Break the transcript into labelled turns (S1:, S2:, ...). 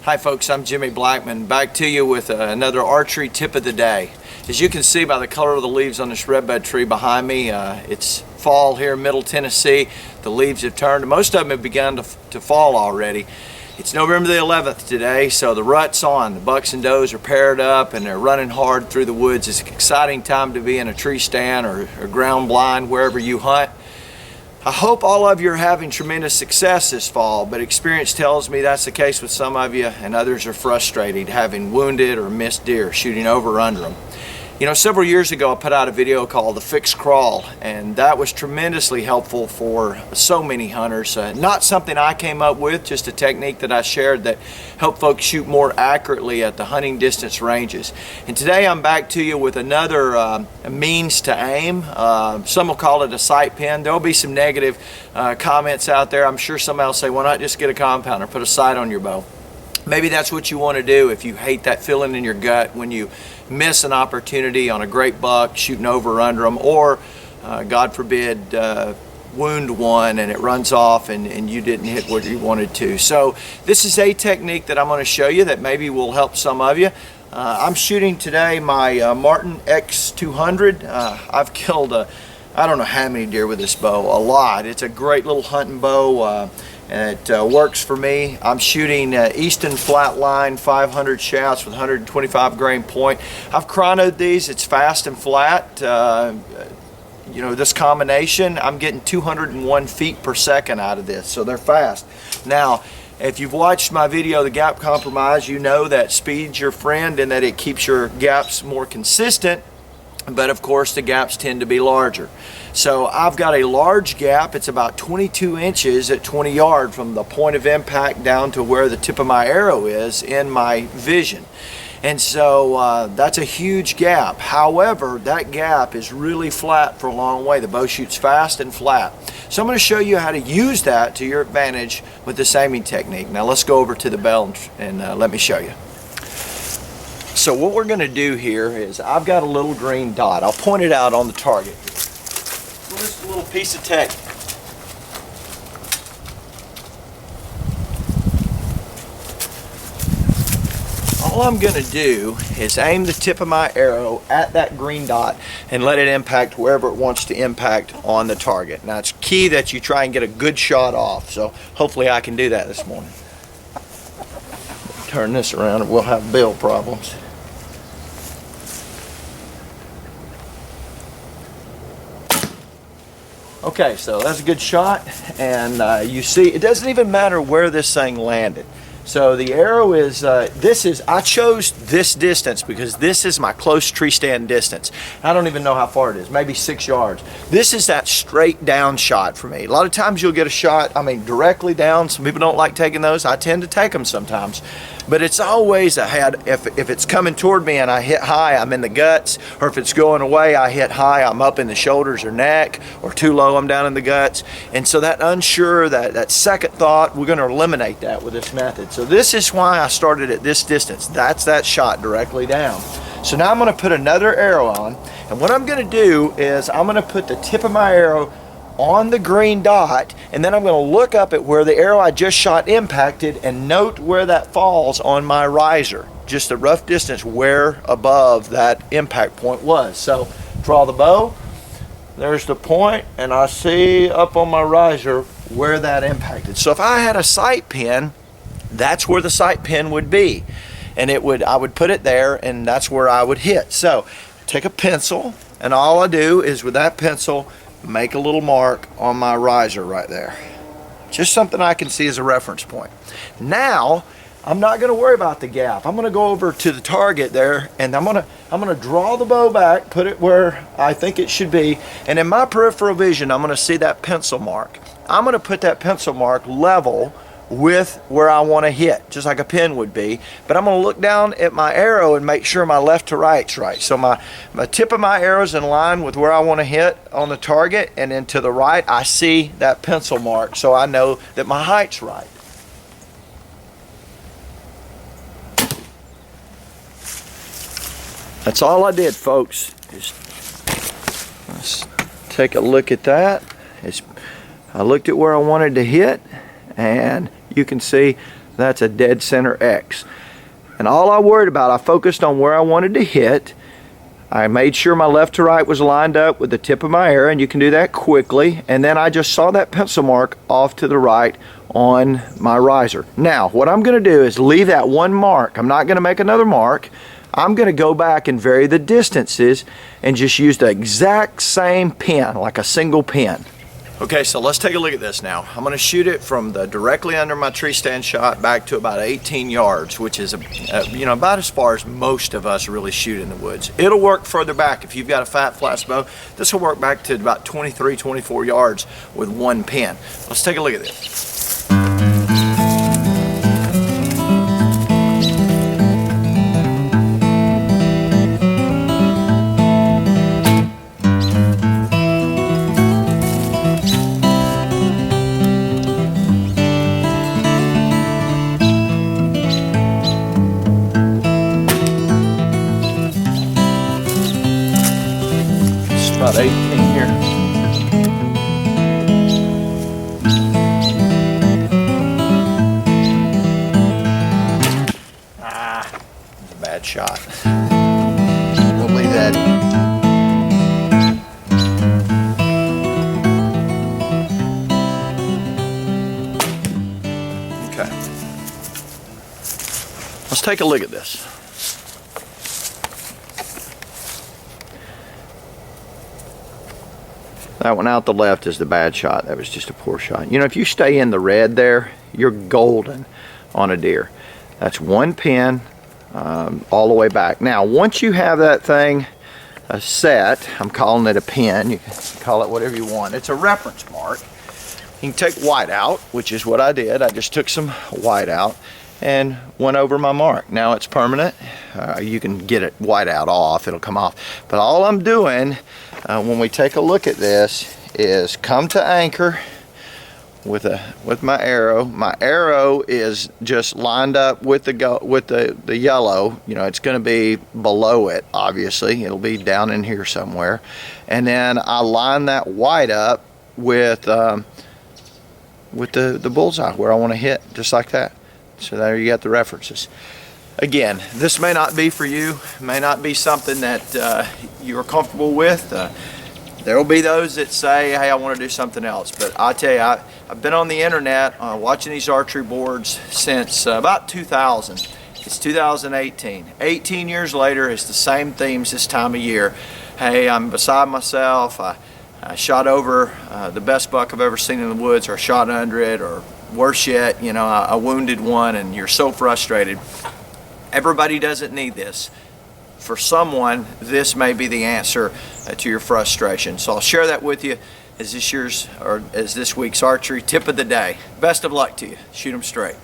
S1: Hi folks, I'm Jimmy Blackman, back to you with another archery tip of the day. As you can see by the color of the leaves on this redbud tree behind me, it's fall here in Middle Tennessee. The leaves have turned. Most of them have begun to fall already. It's November the 11th today, so the rut's on. The bucks and does are paired up and they're running hard through the woods. It's an exciting time to be in a tree stand or ground blind wherever you hunt. I hope all of you are having tremendous success this fall, but experience tells me that's the case with some of you, and others are frustrated, having wounded or missed deer, shooting over or under them. You know, several years ago I put out a video called The Fixed Crawl, and that was tremendously helpful for so many hunters. Not something I came up with, just a technique that I shared that helped folks shoot more accurately at the hunting distance ranges. And today I'm back to you with another means to aim. Some will call it a sight pin. There'll be some negative comments out there. I'm sure somebody will say, why not just get a compound or put a sight on your bow? Maybe that's what you want to do if you hate that feeling in your gut when you miss an opportunity on a great buck shooting over or under them, or God forbid wound one and it runs off and you didn't hit what you wanted to. So this is a technique that I'm going to show you that maybe will help some of you. I'm shooting today my Martin X200. I've killed I don't know how many deer with this bow, a lot. It's a great little hunting bow. And it works for me. I'm shooting Easton Flatline 500 shafts with 125 grain point. I've chronoed these. It's fast and flat. You know, this combination, I'm getting 201 feet per second out of this, so they're fast. Now, if you've watched my video, The Gap Compromise, you know that speed's your friend and that it keeps your gaps more consistent. But of course the gaps tend to be larger. So I've got a large gap. It's about 22 inches at 20 yards from the point of impact down to where the tip of my arrow is in my vision. And so that's a huge gap. However, that gap is really flat for a long way. The bow shoots fast and flat. So I'm going to show you how to use that to your advantage with this aiming technique. Now let's go over to the bell and let me show you. So what we're going to do here is I've got a little green dot. I'll point it out on the target. So just a little piece of tech. All I'm going to do is aim the tip of my arrow at that green dot and let it impact wherever it wants to impact on the target. Now it's key that you try and get a good shot off, so hopefully I can do that this morning. Turn this around and we'll have bill problems. Okay, so that's a good shot, and you see it doesn't even matter where this thing landed. So the arrow is, I chose this distance because this is my close tree stand distance. I don't even know how far it is, maybe 6 yards. This is that straight down shot for me. A lot of times you'll get a shot, directly down. Some people don't like taking those. I tend to take them sometimes. But it's always ahead. If it's coming toward me and I hit high, I'm in the guts. Or if it's going away, I hit high, I'm up in the shoulders or neck. Or too low, I'm down in the guts. And so that unsure, that second thought, we're going to eliminate that with this method. So this is why I started at this distance. That's that shot directly down. So now I'm going to put another arrow on. And what I'm going to do is I'm going to put the tip of my arrow on the green dot, and then I'm going to look up at where the arrow I just shot impacted and note where that falls on my riser, just a rough distance where above that impact point was. So draw the bow, there's the point, and I see up on my riser where that impacted. So if I had a sight pin, that's where the sight pin would be, and I would put it there, and that's where I would hit. So take a pencil, and all I do is with that pencil make a little mark on my riser right there. Just something I can see as a reference point. Now, I'm not going to worry about the gap. I'm going to go over to the target there, and I'm going to draw the bow back, put it where I think it should be, and in my peripheral vision, I'm going to see that pencil mark. I'm going to put that pencil mark level with where I want to hit, just like a pin would be. But I'm going to look down at my arrow and make sure my left to right's right. So my tip of my arrow is in line with where I want to hit on the target, and then to the right I see that pencil mark, so I know that my height's right. That's all I did, folks. Let's take a look at that. I looked at where I wanted to hit, and you can see That's a dead center X. And all I worried about, I focused on where I wanted to hit. I made sure my left to right was lined up with the tip of my arrow, and you can do that quickly. And then I just saw that pencil mark off to the right on my riser. Now, what I'm going to do is leave that one mark. I'm not going to make another mark. I'm going to go back and vary the distances and just use the exact same pin, like a single pin. Okay, so let's take a look at this now. I'm going to shoot it from the directly under my tree stand shot back to about 18 yards, which is you know, about as far as most of us really shoot in the woods. It'll work further back if you've got a fat flat bow. This will work back to about 23, 24 yards with one pin. Let's take a look at this. About 18 here. It's a bad shot. We'll leave that. Okay. Let's take a look at this. That one out the left is the bad shot. That was just a poor shot. You know, if you stay in the red there, you're golden on a deer. That's one pin all the way back. Now, once you have that thing set, I'm calling it a pin. You can call it whatever you want. It's a reference mark. You can take white out, which is what I did. I just took some white out and went over my mark. Now it's permanent. You can get it white out off. It'll come off. But all I'm doing when we take a look at this is come to anchor with my arrow. My arrow is just lined up with the yellow. You know, it's going to be below it. Obviously, it'll be down in here somewhere. And then I line that white up with the bullseye where I want to hit, just like that. So there you got the references. Again, this may not be for you, may not be something that you're comfortable with. There will be those that say, hey, I want to do something else. But I tell you, I've been on the internet watching these archery boards since about 2000. It's 2018. 18 years later, it's the same themes this time of year. Hey, I'm beside myself. I shot over the best buck I've ever seen in the woods, or shot under it, or worse yet, you know, I wounded one, and you're so frustrated. Everybody doesn't need this. For someone, this may be the answer to your frustration. So I'll share that with you as this week's archery tip of the day. Best of luck to you. Shoot 'em straight.